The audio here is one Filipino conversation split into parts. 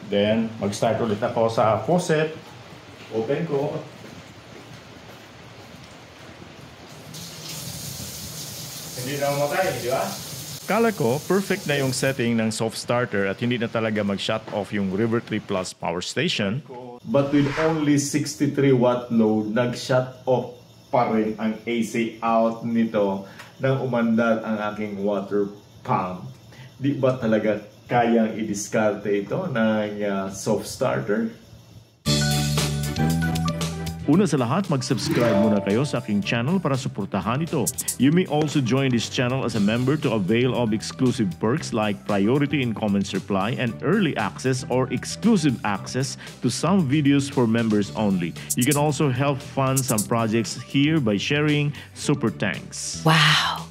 Then, mag-start ulit ako sa faucet. Open ko. Hindi na mamatay, di ba? Kala ko, perfect na yung setting ng soft starter at hindi na talaga mag-shut off yung River 3 Plus power station. But with only 63 watt load, nag-shut off pa rin ang AC out nito nang umandar ang aking water pump. Di ba talaga kayang i-discarte ito ng soft starter? Una sa lahat, mag-subscribe muna kayo sa aking channel para suportahan ito. You may also join this channel as a member to avail of exclusive perks like priority in comments reply and early access or exclusive access to some videos for members only. You can also help fund some projects here by sharing super thanks. Wow!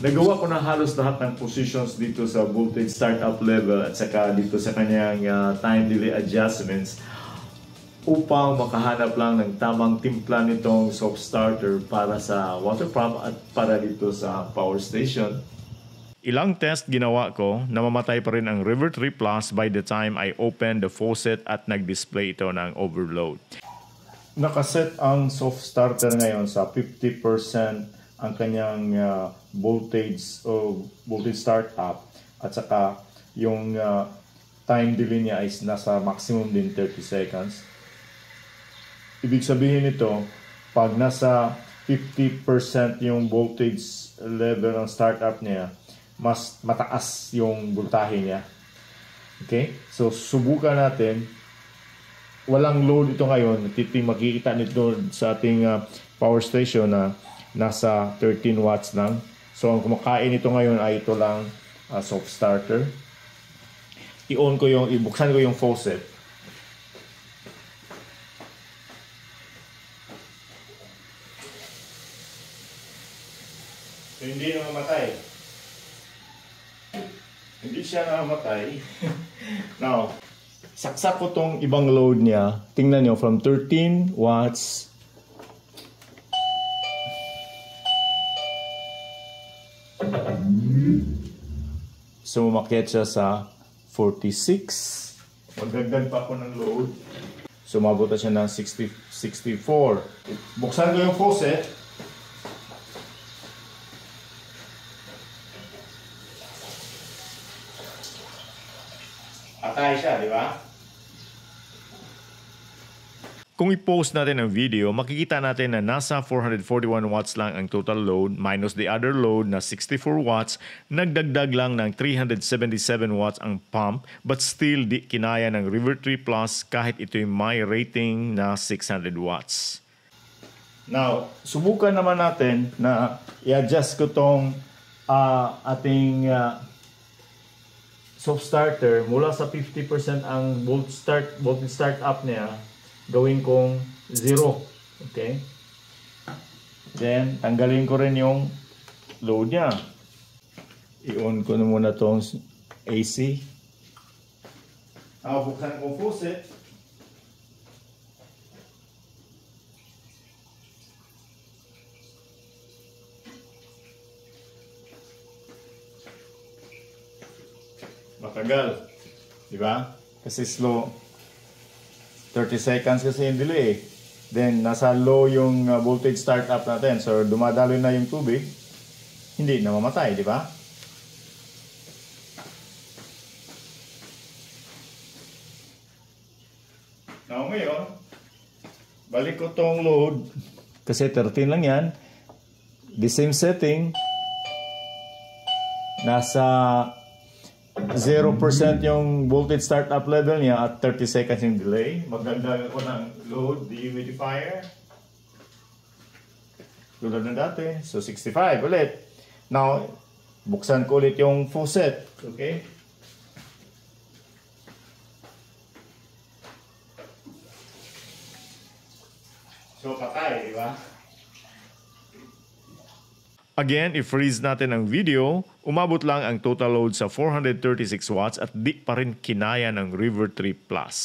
Nagawa ko na halos lahat ng positions dito sa voltage startup level at saka dito sa kanyang time delay adjustments upang makahanap lang ng tamang timpla nitong soft starter para sa water pump at para dito sa power station. Ilang test ginawa ko, namamatay pa rin ang River 3 Plus by the time I opened the faucet at nag-display ito ng overload. Nakaset ang soft starter ngayon sa 50% ang kanyang voltage o voltage startup at saka yung time delay niya is nasa maximum din 30 seconds. Ibig sabihin nito, pag nasa 50% yung voltage level ng startup niya, mas mataas yung voltahe niya. Okay? So, subukan natin. Walang load ito ngayon. Makikita nito sa ating power station na nasa 13 watts lang. So, ang kumakain ito ngayon ay ito lang soft starter. Ibuksan ko yung faucet. So, hindi na mamatay. Hindi siya namamatay. Now, saksak ko tong ibang load niya. Tingnan nyo, from 13 watts. So, umakyat siya sa 46. Magdagdag pa ako ng load. So, umabot na siya ng 64. Buksan ko yung faucet. Patay siya, di ba? Kung i-post natin ang video, makikita natin na nasa 441 watts lang ang total load minus the other load na 64 watts. Nagdagdag lang ng 377 watts ang pump but still di kinaya ng River 3 Plus kahit ito'y may rating na 600 watts. Now, subukan naman natin na i-adjust ko tong ating soft starter mula sa 50% ang voltage start up niya, gawin kong 0. Okay? Then, tanggalin ko rin yung load niya. I-on ko na muna tong AC. Buksan ko faucet. Matagal, di ba? Kasi slow. 30 seconds kasi yung delay. Then, nasa low yung voltage startup natin. So, dumadaloy na yung tubig. Hindi na mamatay, di ba? Now, ngayon, balik ko tong load. Kasi 13 lang yan. The same setting. Nasa 0% yung voltage startup level niya at 30 seconds yung delay. Magdagdag ako ng load dehumidifier. Tulad ng dati. So, 65 ulit. Now, buksan ko ulit yung faucet. Okay? So, patay, di ba? Again, i-freeze natin ang video, umabot lang ang total load sa 436 watts at di pa rin kinaya ng River 3 Plus.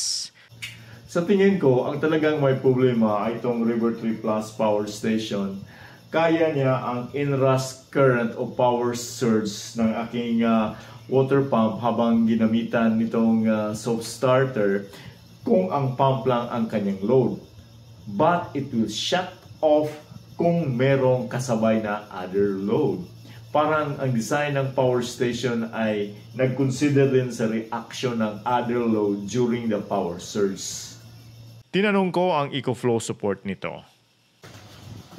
Sa tingin ko, ang talagang may problema ay itong River 3 Plus power station. Kaya niya ang inrush current o power surge ng aking water pump habang ginamitan nitong soft starter kung ang pump lang ang kanyang load. But it will shut off kung merong kasabay na other load. Parang ang design ng power station ay nag-consider din sa reaction ng other load during the power surge. Tinanong ko ang EcoFlow support nito.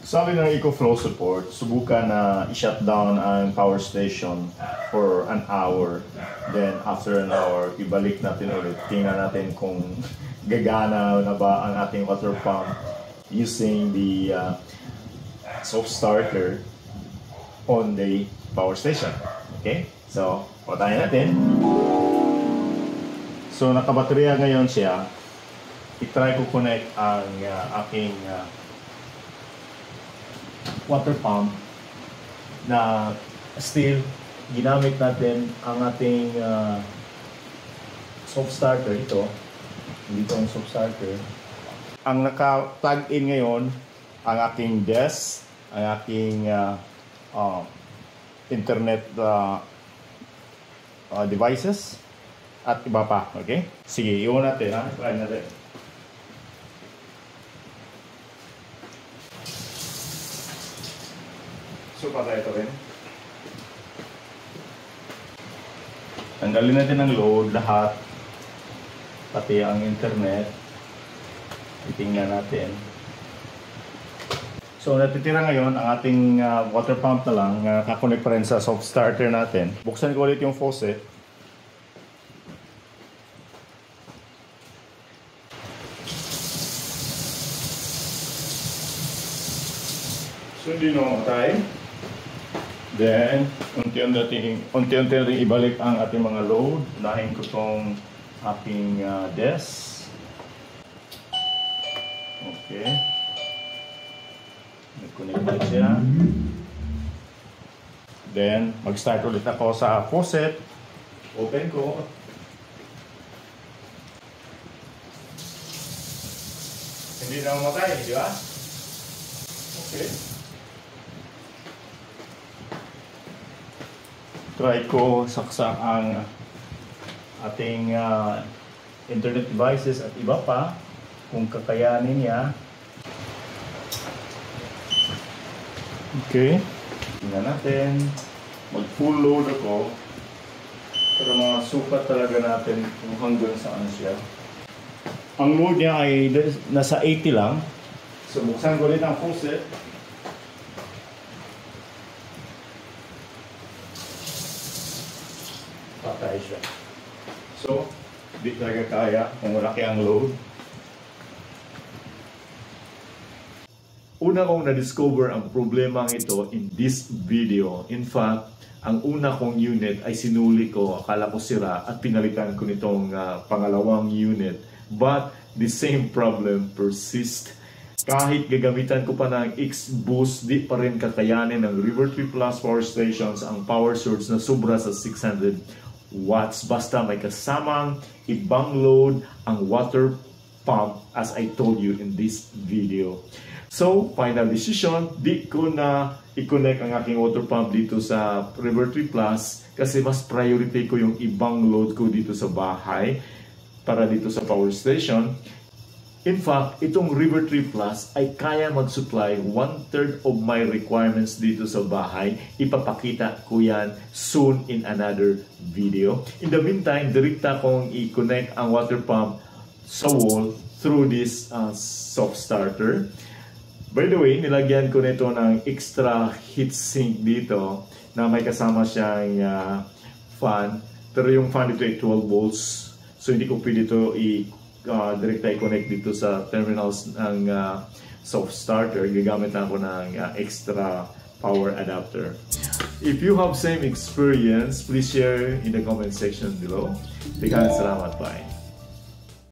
Sabi ng EcoFlow support, subukan na i-shut down ang power station for an hour. Then after an hour, ibalik natin ulit. Tingnan natin kung gagana na ba ang ating water pump using the soft starter on the power station. Okay? So, patayin natin. So, nakabaterya ngayon siya. I-try ko connect ang aking water pump na still ginamit natin ang ating soft starter. Ito ang soft starter. Ang naka-plug in ngayon ang aking desk, ang aking internet devices at iba pa. Okay? Sige, iwan natin ha. Try natin. So, patay ito rin. Tanggalin natin ang load, lahat. Pati ang internet. Titingnan natin. So, natitira ngayon ang ating water pump na lang. Nakakonect pa rin sa soft starter natin. Buksan ko ulit yung faucet. So, hindi namatay. Then, unti-unti rin ibalik ang ating mga load. Unahin ko itong aking desk. Okay. Nag-connect na siya. Then, mag-start ulit ako sa faucet. Open ko. Hindi na mamatay, di ba? Okay. Try ko saksak ang ating internet devices at iba pa kung kakayanin niya. Okay. Tingnan natin. Mag full load ako. Pero mga sukat talaga natin kung hanggang saan siya. Ang load niya ay nasa 80 lang. So buksan ko ulit ang faucet. Patay siya. So, di talaga kaya kung malaki ang load. Una kong na-discover ang problema ito in this video. In fact, ang una kong unit ay sinuli ko, akala ko sira at pinalitan ko nitong pangalawang unit. But the same problem persists. Kahit gagamitan ko pa ng X-Boost, di pa rin kakayanin ng River 3 Plus power stations ang power surge na sobra sa 600 watts. Basta may kasamang ibang load ang water pump as I told you in this video. So, final decision, di ko na i-connect ang aking water pump dito sa River 3 Plus kasi mas priority ko yung ibang load ko dito sa bahay para dito sa power station. In fact, itong River 3 Plus ay kaya mag-supply 1/3 of my requirements dito sa bahay. Ipapakita ko yan soon in another video. In the meantime, direkta kong i-connect ang water pump sa wall through this soft starter. By the way, nilagyan ko nito ng extra heatsink dito na may kasama siyang fan. Pero yung fan dito ay 12 volts. So hindi ko pwede ito direkta i-connect dito sa terminals ng soft starter. Gagamit ako ng extra power adapter. If you have same experience, please share in the comment section below. Salamat, bye.